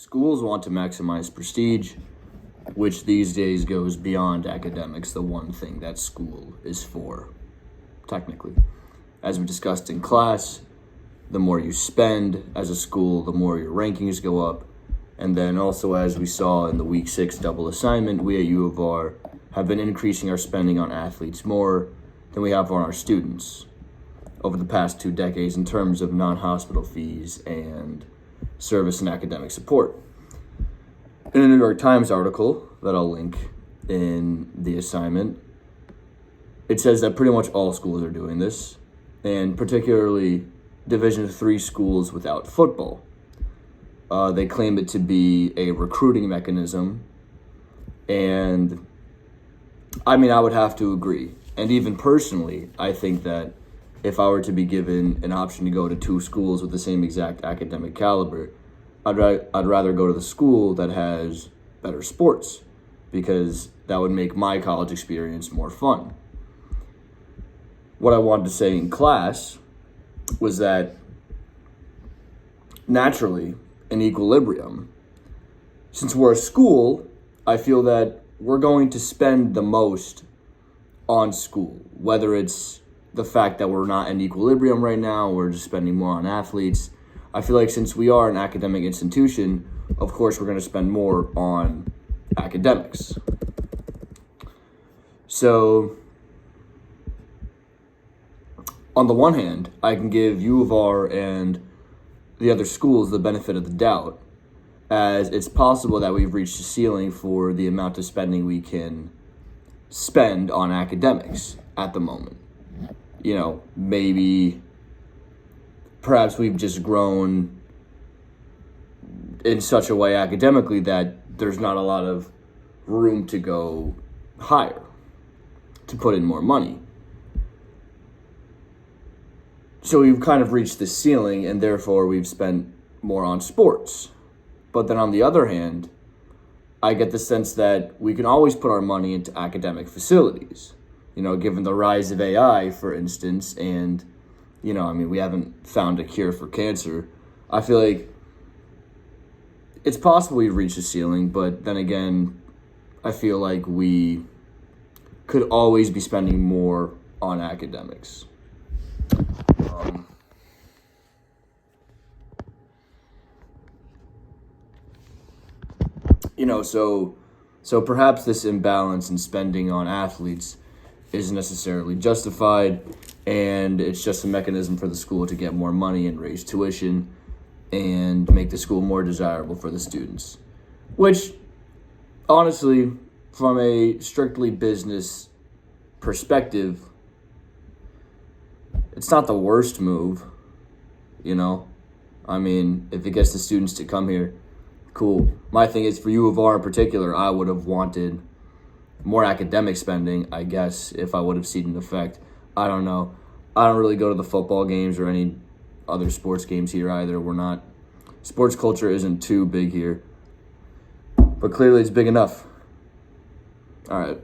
Schools want to maximize prestige, which these days goes beyond academics, the one thing that school is for, technically. As we discussed in class, the more you spend as a school, the more your rankings go up. And then also, as we saw in the Week 6 double assignment, we at U of R have been increasing our spending on athletes more than we have on our students over the past 2 decades in terms of non-hospital fees and service and academic support. In a New York Times article that I'll link in the assignment, it says that pretty much all schools are doing this, and particularly Division III schools without football. They claim it to be a recruiting mechanism, and I would have to agree. And even personally, I think that if I were to be given an option to go to 2 schools with the same exact academic caliber, I'd rather go to the school that has better sports, because that would make my college experience more fun. What I wanted to say in class was that naturally, in equilibrium, since we're a school, I feel that we're going to spend the most on school, whether it's the fact that we're not in equilibrium right now, we're just spending more on athletes. I feel like since we are an academic institution, of course we're going to spend more on academics. So, on the one hand, I can give U of R and the other schools the benefit of the doubt, as it's possible that we've reached a ceiling for the amount of spending we can spend on academics at the moment. Maybe perhaps we've just grown in such a way academically that there's not a lot of room to go higher, to put in more money. So we've kind of reached the ceiling, and therefore we've spent more on sports. But then on the other hand, I get the sense that we can always put our money into academic facilities. Given the rise of AI, for instance, and, we haven't found a cure for cancer. I feel like it's possible we've reached a ceiling, but then again, I feel like we could always be spending more on academics. So perhaps this imbalance in spending on athletes isn't necessarily justified, and it's just a mechanism for the school to get more money and raise tuition and make the school more desirable for the students. Which, honestly, from a strictly business perspective, it's not the worst move, if it gets the students to come here, cool. My thing is, for U of R in particular, I would have wanted more academic spending, I guess, if I would have seen an effect. I don't know. I don't really go to the football games or any other sports games here either. Sports culture isn't too big here. But clearly it's big enough. All right.